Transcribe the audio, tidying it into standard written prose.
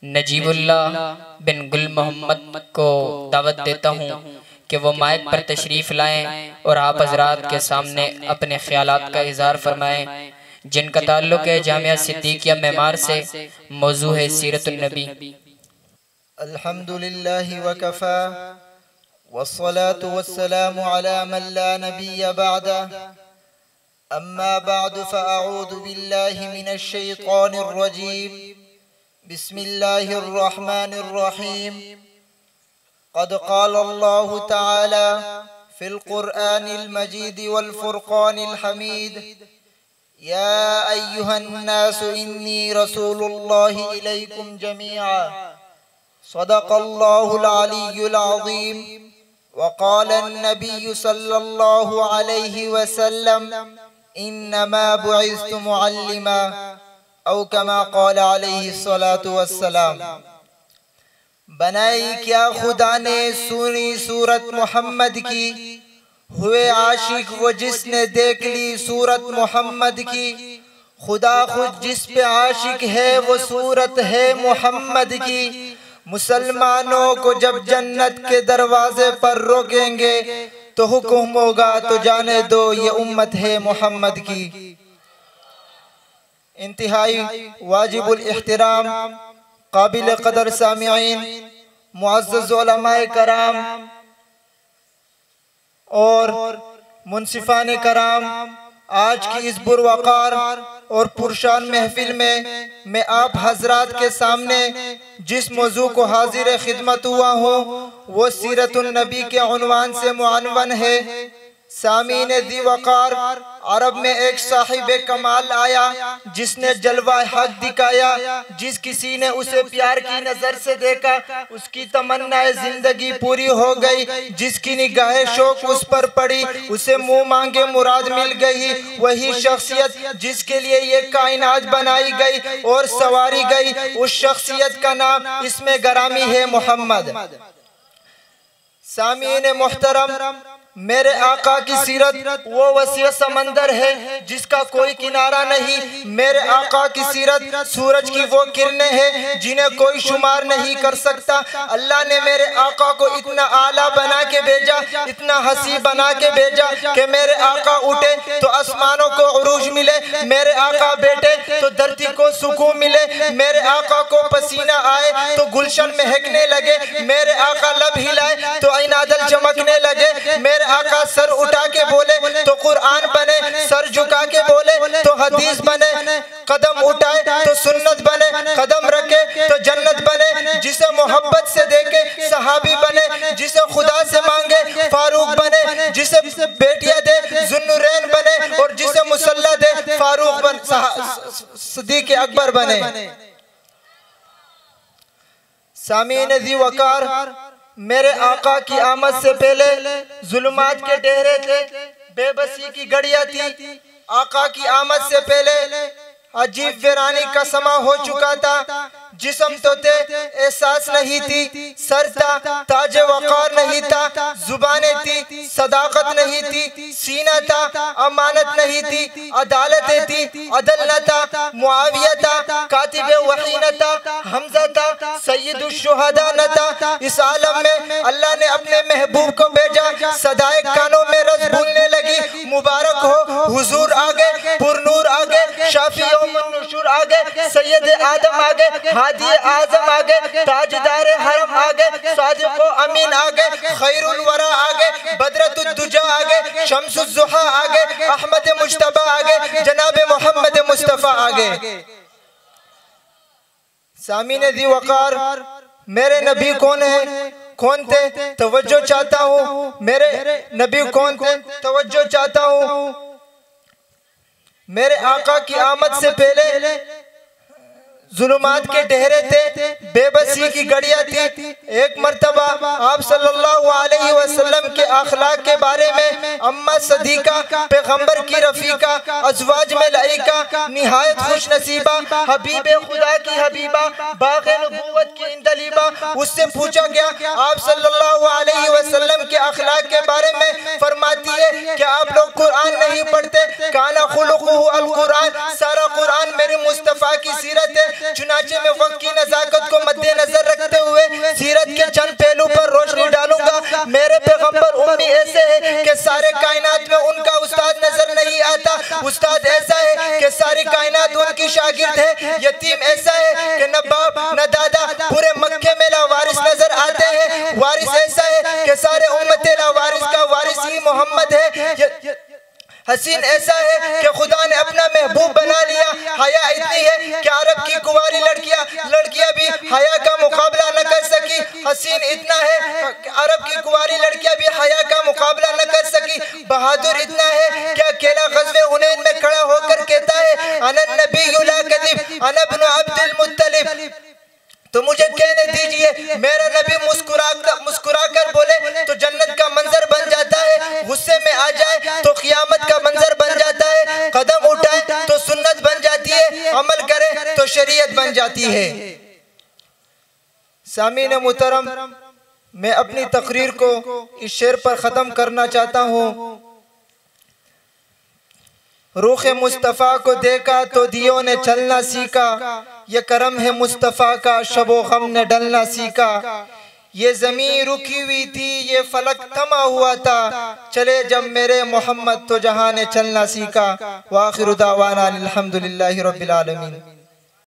नजीबुल्लाह बिन गुल मोहम्मद को दावत देता हूँ कि वो माइक पर तशरीफ़ लाएं और आप हज़रात के सामने अपने ख़यालात का इज़हार फरमाएं, जिनका ताल्लुक़ है जामिया सिद्दीक़िया मेमार से। मौजू है सीरतुन नबी। अल्हम्दुलिल्लाहि व कफ़ा वस्सलातु वस्सलामु अला मन ला नबिय्य बअदा। अम्मा बअदु फ़अऊज़ु बिल्लाहि मिनश शैतानिर रजीम। बिस्मिल्लाहिर रहमानिर रहीम। क़द क़ालल्लाहु तआला फ़िल क़ुरआनिल मजीद वल फ़ुरक़ानिल हमीद। या अय्युहन्नासु इन्नी रसूलुल्लाहि इलैकुम जमीआ। सदक़ल्लाहुल अलिय्युल अज़ीम। वक़ालन नबिय्यु सल्लल्लाहु अलैहि वसल्लम इन्नमा बुइस्तु मुअल्लिमा औ कमा क़ाल अलैहि सलातु वस्सलाम। बनाई क्या खुदा ने सुनी सूरत मोहम्मद की, हुए आशिक वो जिसने देख ली सूरत मोहम्मद की। खुदा खुद जिस पे आशिक है वो सूरत है मोहम्मद की। मुसलमानों को जब जन्नत के दरवाजे पर रोकेंगे तो हुक्म होगा तो जाने दो ये उम्मत है मोहम्मद की। इंतहाई वाजिबुल इहतिराम काबिल कदर सामिईन, मुअज़्ज़ज़ उलमाए कराम और मुनसिफान कराम, आज की इस बुरवकार और पुरशान महफिल में मैं आप हजरात के सामने जिस मौजू को हाजिर खिदमत हुआ हूँ वो सीरतुन नबी के उन्वान से मुअन्वन है। सामीन दी वकार, अरब में एक साहिब कमाल आया जिसने जलवा हक दिखाया। जिस किसी ने उसे प्यार की नजर से देखा उसकी तमन्नाए जिंदगी पूरी हो गई। जिसकी निगाहे शौक उस पर पड़ी उसे मुंह मांगे मुराद मिल गई। वही शख्सियत जिसके लिए ये कायनात बनाई गई और सवारी गई, उस शख्सियत का नाम इसमें गरामी है मोहम्मद। सामीन मोहतरम, मेरे आका की सीरत वो वसीअ समंदर है जिसका कोई किनारा नहीं। मेरे आका की सीरत सूरज की वो किरणें हैं जिन्हें कोई शुमार नहीं कर सकता। अल्लाह ने मेरे आका को इतना आला बना के भेजा, इतना हसी बना के भेजा कि मेरे आका उठे तो आसमानों को उरूज मिले, मेरे आका बैठे तो धरती को सुकून मिले, मेरे आका को पसीना आए तो गुलशन महकने लगे, मेरे आका लब हिलाए तो ऐनादल चमकने लगे, मेरे आका सर उठा के बोले तो कुरान बने, सर झुका के बोले तो हदीस बने, कदम उठाए तो सुन्नत बने, कदम रखे तो जन्नत बने। जिसे मोहब्बत से देखे सहाबी बने, जिसे खुदा से मांगे फारूक बने, जिसे बेटियां दे जुन्नुरैन बने और जिसे मुसल्ला दे फारूक बन सिद्दीक़ अकबर बने। सामीन दी वकार, मेरे आका की आमद से पहले जुल्मात के डेरे थे, बेबसी की घड़ियां थी। आका की आमद से पहले अजीब वीरानी का समा हो चुका था। जिस्म तो थे, एहसास नहीं थी, सर था, ताज वकार नहीं था, जुबानें थी, सदाकत नहीं थी, सीना था, अमानत नहीं थी, अदालतें थी, अदल न था, मुआविया था, कातिबे वही न था, हमजा था, सैयदुश शुहदा न था। इस आलम में अल्लाह ने अपने महबूब को भेजा, सदाए कानों में रस भूलने लगी। मुबारक हो हुजूर आ गए, पुरनूर आ गए, शाफी मुनशुर आ गए, सैयद आदम आ गए, हादी आजम आ गए, ताजदार हरम आ गए, सादिक अमीन आ गए, खैरुल वरा आ गए, बदरतुद दुजा आ गए, शम्सुज ज़ुहा आ गए, अहमद मुज्तबा आ गए, जनाब मोहम्मद मुस्तफा आ गए। सामीन दी वकार, मेरे नबी कौन है, कौन थे, तवज्जो चाहता हूँ। मेरे नबी कौन थे, तवज्जो चाहता हूँ। मेरे आका की आमद से पहले जुल्मात के डेरे थे, बेबसी की घड़ियां थी। एक मर्तबा आप सल्लल्लाहु अलैहि वसल्लम के अखलाक के बारे में अम्मा सदीका, पैगंबर की रफीका, अज़वाज में लाइका, निहायत खुश नसीबा, हबीबे खुदा की हबीबा, बाग़े नबूवत की इंदलीबा, उससे पूछा गया आप सल्लल्लाहु अलैहि वसल्लम के अखलाक के बारे में फरमाती है कि आप लोग कुरान नहीं पढ़ते। काना खुलुक़ुहु अल कुरान, सारा कुरान मेरे मुस्तफ़ा की सीरत है। चुनाचे में वक्त की नज़ाकत को सारे कायनात में उनका उस्ताद नजर नहीं आता। उस्ताद ऐसा है कि सारी कायनात उनकी शागिर्द है। यतीम ऐसा है कि न बाप न दादा पूरे मक्के में लावारिस नजर आते हैं। वारिस ऐसा है कि सारे उम्मते लावारिस का वारिस ही मोहम्मद है। हसीन ऐसा है कि खुदा ने अपना महबूब बना लिया। हया इतनी है कि अरब की कुंवारी लड़कियां भी हया का मुकाबला न कर सकी। हसीन इतना है कि अरब की कुंवारी लड़कियां भी हया का मुकाबला न कर सकी। बहादुर इतना है कि अकेला ग़ज़वे हुनैन में खड़ा होकर कहता है अनन नबिय्यु ला कज़िब अना इब्नु अब्दुल मुत्तलिब। तो मुझे कहने दीजिए मेरा नबी मुस्कुरा कर बोले तो जन्नत का मंजर बन जाता है। गुस्से में आ जाए तो क़ियामत का मंजर बन जाता है। कदम उठाए तो सुन्नत बन जाती है। अमल करे तो शरीयत बन जाती है। सामीन मुहतरम, मैं अपनी तकरीर को इस शेर पर ख़त्म करना चाहता हूँ। रूख मुस्तफ़ा को देखा तो दियों ने चलना सीखा। ये करम है मुस्तफ़ा का शबो गम ने डलना सीखा। ये ज़मीन रुकी हुई थी ये फलक थमा हुआ था। चले जब मेरे मोहम्मद तो जहां ने चलना सीखा। वाखिरु दावाना अल्हम्दुलिल्लाहि रब्बिल आलमीन।